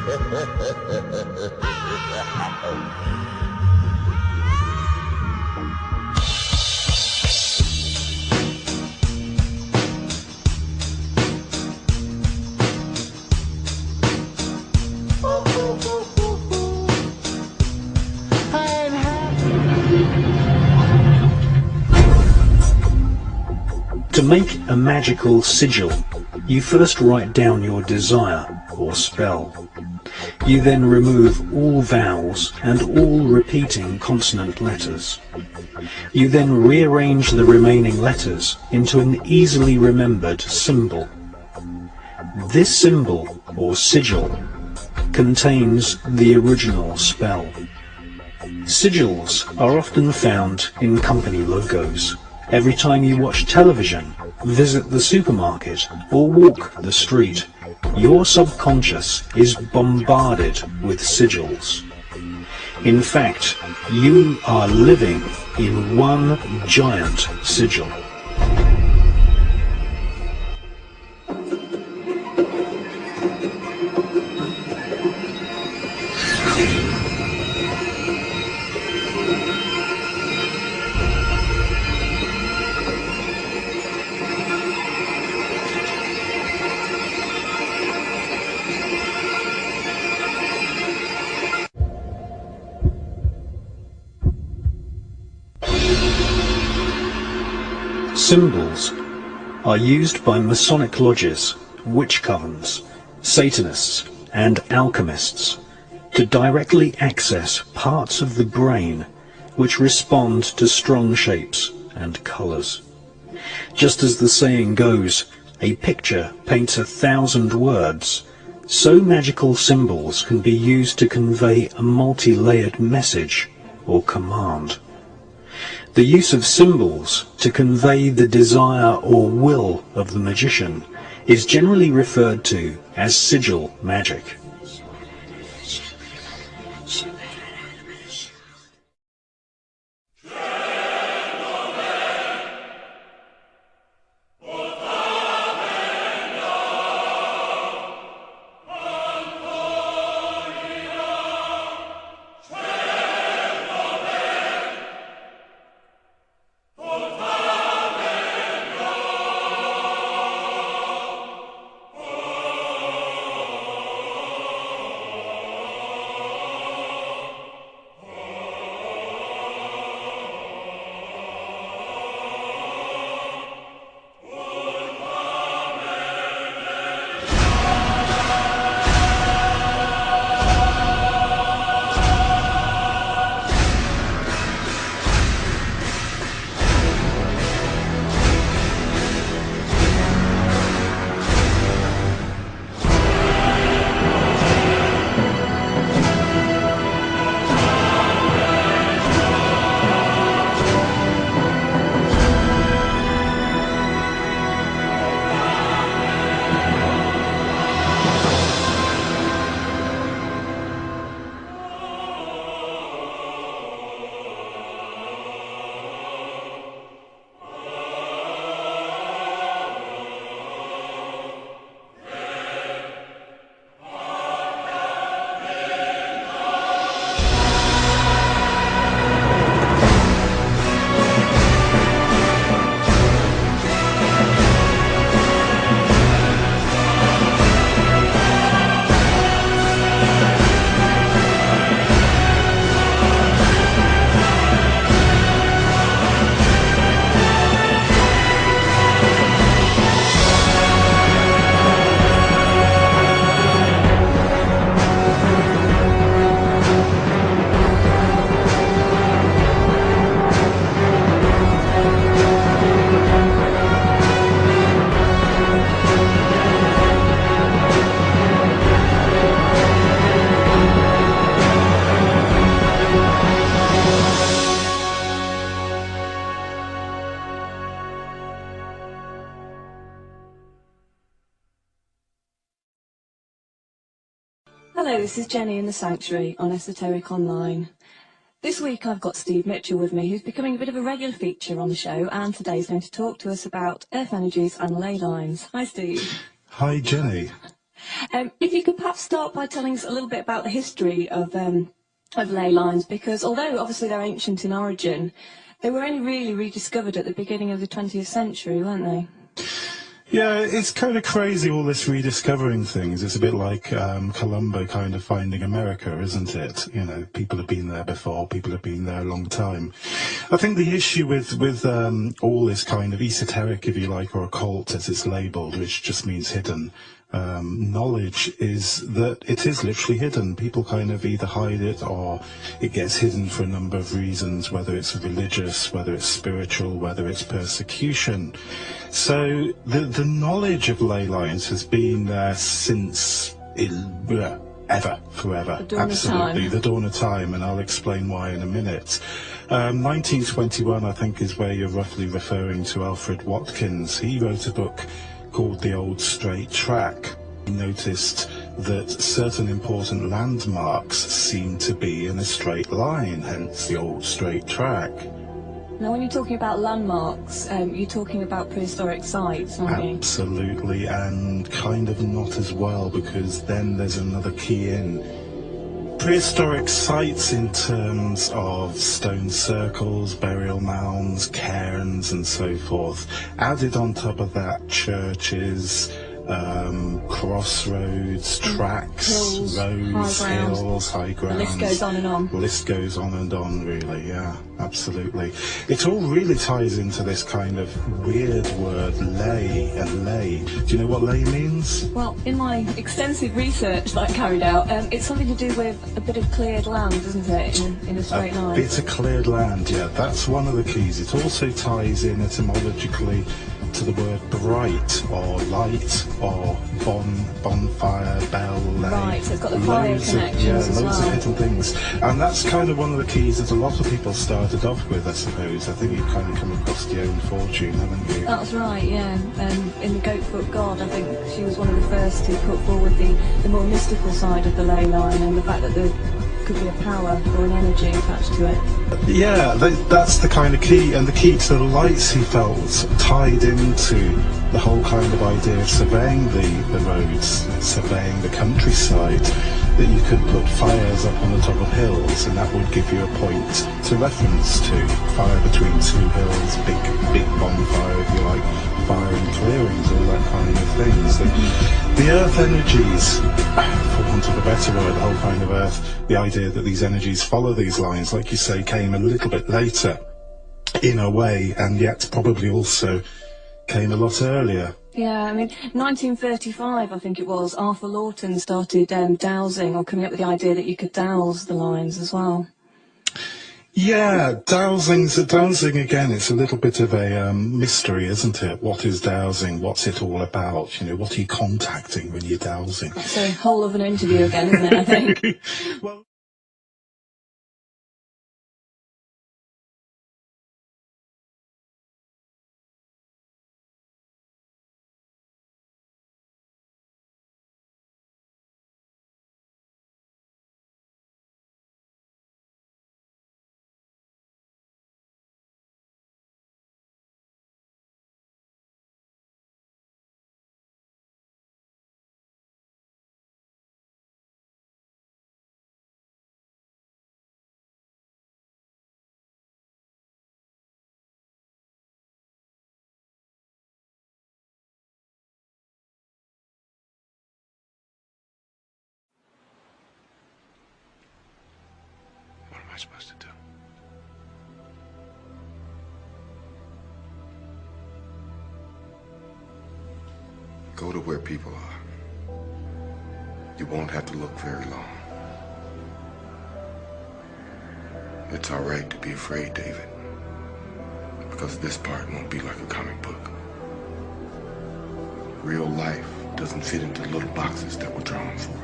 To make a magical sigil, you first write down your desire or spell. You then remove all vowels and all repeating consonant letters. You then rearrange the remaining letters into an easily remembered symbol. This symbol, or sigil, contains the original spell. Sigils are often found in company logos. Every time you watch television, visit the supermarket, or walk the street, your subconscious is bombarded with sigils. In fact, you are living in one giant sigil. Symbols are used by Masonic lodges, witch covens, Satanists and alchemists to directly access parts of the brain which respond to strong shapes and colours. Just as the saying goes, a picture paints 1,000 words, so magical symbols can be used to convey a multi-layered message or command. The use of symbols to convey the desire or will of the magician is generally referred to as sigil magic. Hello, this is Jenny in the Sanctuary on Esoteric Online. This week I've got Steve Mitchell with me, who's becoming a bit of a regular feature on the show, and today he's going to talk to us about earth energies and ley lines. Hi, Steve. Hi, Jenny. If you could perhaps start by telling us a little bit about the history of ley lines, because although obviously they're ancient in origin, they were only really rediscovered at the beginning of the 20th century, weren't they? Yeah, it's kind of crazy, all this rediscovering things. It's a bit like Columbo kind of finding America, isn't it? You know, people have been there before, people have been there a long time. I think the issue with all this kind of esoteric, if you like, or occult as it's labelled, which just means hidden, knowledge, is that it is literally hidden. People kind of either hide it or it gets hidden for a number of reasons, whether it's religious, whether it's spiritual, whether it's persecution. So the knowledge of ley lines has been there since ever, forever. Absolutely, the dawn of time, and I'll explain why in a minute. 1921, I think, is where you're roughly referring to Alfred Watkins. He wrote a book called The Old Straight Track. He noticed that certain important landmarks seem to be in a straight line, hence the Old Straight Track. Now, when you're talking about landmarks, you're talking about prehistoric sites, aren't you? Absolutely, and kind of not as well, because then there's another key in. Prehistoric sites in terms of stone circles, burial mounds, cairns and so forth. Added on top of that, churches, crossroads, tracks, hills, roads, high ground. hills, high grounds. The list goes on and on. The list goes on and on, really, yeah, absolutely. It all really ties into this kind of weird word, ley and lay. Do you know what ley means? Well, in my extensive research that I carried out, it's something to do with a bit of cleared land, isn't it, in a straight line? A bit of cleared land, yeah, that's one of the keys. It also ties in etymologically to the word bright or light or bonfire, bell, lay. Right, so it's got the fire connections as well. Loads of hidden things. And that's kind of one of the keys that a lot of people started off with, I suppose. I think you've kind of come across the own fortune, haven't you? That's right, yeah. In the Goatfoot God, I think she was one of the first to put forward the more mystical side of the ley line, and the fact that there could be a power or an energy attached to it. Yeah, that's the kind of key, and the key to the lights, he felt, tied into the whole kind of idea of surveying the roads, surveying the countryside, that you could put fires up on the top of hills, and that would give you a point to reference to. Fire between two hills, big bonfire, if you like, fire in clearings, all that kind of thing. So the earth energies, for want of a better word, the whole kind of earth, the idea that these energies follow these lines, like you say, came a little bit later in a way, and yet probably also came a lot earlier. Yeah, I mean, 1935, I think it was, Arthur Lawton started dowsing, or coming up with the idea that you could dowse the lines as well. Yeah, dowsing again, it's a little bit of a mystery, isn't it? What is dowsing? What's it all about? You know, what are you contacting when you're dowsing? That's a whole of an interview again, isn't it, I think? Well, what am I supposed to do? Go to where people are. You won't have to look very long. It's all right to be afraid, David, because this part won't be like a comic book. Real life doesn't fit into little boxes that we're drawn for.